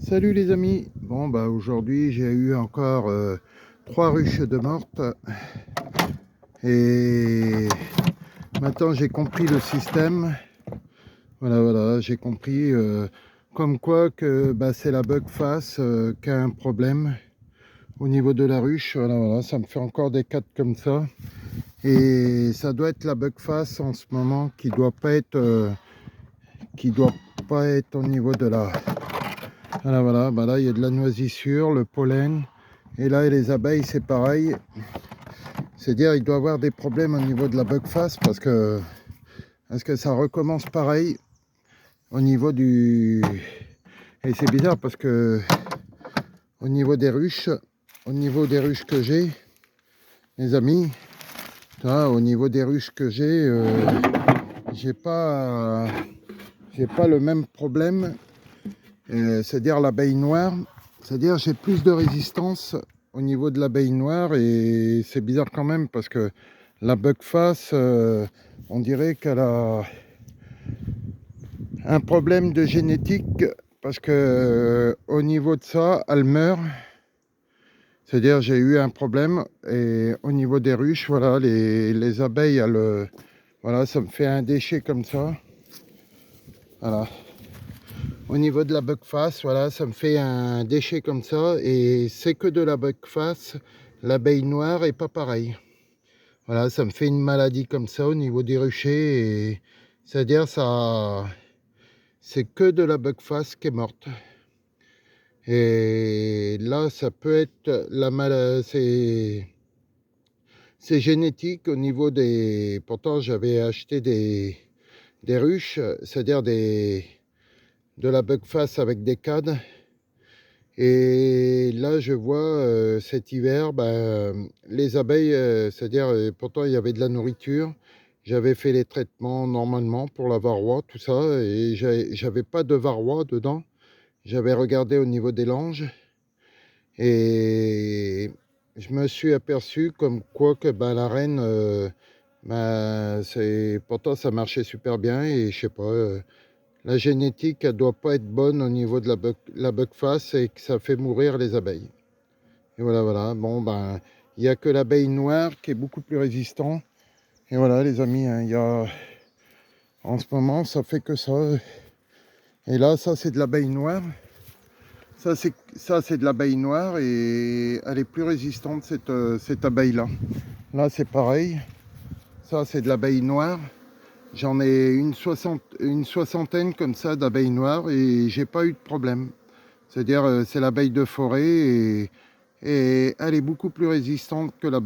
Salut les amis. Bon bah aujourd'hui j'ai eu encore 3 ruches de mortes et maintenant j'ai compris le système. Voilà, j'ai compris comme quoi que bah, c'est la bug face qui a un problème au niveau de la ruche. Voilà, ça me fait encore des 4 comme ça et ça doit être la bug face en ce moment qui doit pas être au niveau de la. Voilà, bah là il y a de la noisissure, le pollen. Et là, les abeilles, c'est pareil. C'est-à-dire, il doit y avoir des problèmes au niveau de la bug face parce que ça recommence pareil au niveau du. Et c'est bizarre parce que au niveau des ruches, que j'ai, les amis, au niveau des ruches que j'ai pas le même problème. C'est-à-dire l'abeille noire. C'est-à-dire, j'ai plus de résistance au niveau de l'abeille noire et c'est bizarre quand même parce que la bug face, on dirait qu'elle a un problème de génétique parce que au niveau de ça, elle meurt. C'est-à-dire j'ai eu un problème et au niveau des ruches, voilà, les abeilles, voilà, ça me fait un déchet comme ça. Voilà. Au niveau de la bug face, voilà, ça me fait un déchet comme ça et c'est que de la bug face. L'abeille noire est pas pareil. Voilà, ça me fait une maladie comme ça au niveau des ruchers et c'est-à-dire ça, c'est que de la bug face qui est morte. Et là, ça peut être la maladie, c'est génétique au niveau des. Pourtant, j'avais acheté des ruches, c'est-à-dire de la bug face avec des cadres. Et là, je vois cet hiver, les abeilles, c'est-à-dire, pourtant il y avait de la nourriture. J'avais fait les traitements normalement pour la varroa, tout ça, et j'avais pas de varroa dedans. J'avais regardé au niveau des langes et je me suis aperçu comme quoi que la reine, pourtant ça marchait super bien et je sais pas. La génétique, elle doit pas être bonne au niveau de la bug face et que ça fait mourir les abeilles. Et voilà. Bon, il n'y a que l'abeille noire qui est beaucoup plus résistant. Et voilà, les amis, hein, en ce moment, ça fait que ça. Et là, ça, c'est de l'abeille noire. Ça, c'est de l'abeille noire et elle est plus résistante, cette abeille-là. Là, c'est pareil. Ça, c'est de l'abeille noire. J'en ai une soixantaine comme ça d'abeilles noires et j'ai pas eu de problème. C'est-à-dire, c'est l'abeille de forêt et elle est beaucoup plus résistante que la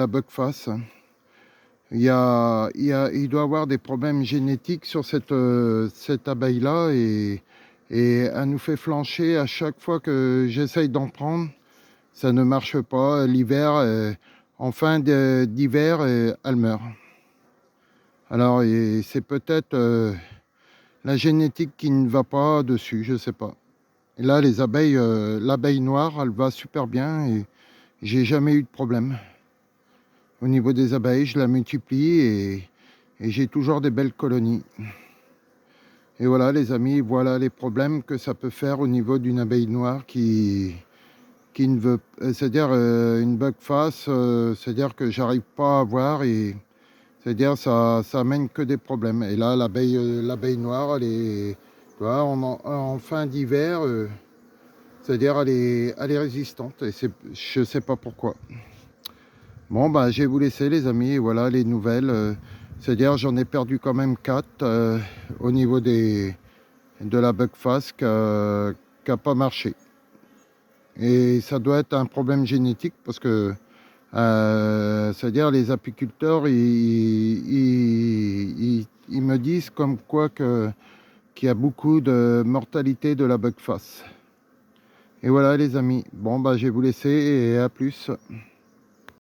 bug face. Il doit y avoir des problèmes génétiques sur cette abeille-là et elle nous fait flancher à chaque fois que j'essaye d'en prendre. Ça ne marche pas. L'hiver, en fin d'hiver, elle meurt. Alors, c'est peut-être la génétique qui ne va pas dessus, je sais pas. Et là, les abeilles, l'abeille noire, elle va super bien et j'ai jamais eu de problème. Au niveau des abeilles, je la multiplie et j'ai toujours des belles colonies. Et voilà, les amis, voilà les problèmes que ça peut faire au niveau d'une abeille noire qui ne veut, c'est-à-dire une bug face, c'est-à-dire que j'arrive pas à voir et c'est-à-dire ça amène que des problèmes. Et là, l'abeille noire, elle est, tu vois, en fin d'hiver. C'est-à-dire elle est résistante et je ne sais pas pourquoi. Bon, je vais vous laisser les amis, et voilà les nouvelles. C'est-à-dire j'en ai perdu quand même 4 au niveau de la bug face qui n'a pas marché. Et ça doit être un problème génétique parce que c'est-à-dire les apiculteurs, ils me disent comme quoi qu'il y a beaucoup de mortalité de la bug face. Et voilà les amis, bon je vais vous laisser et à plus.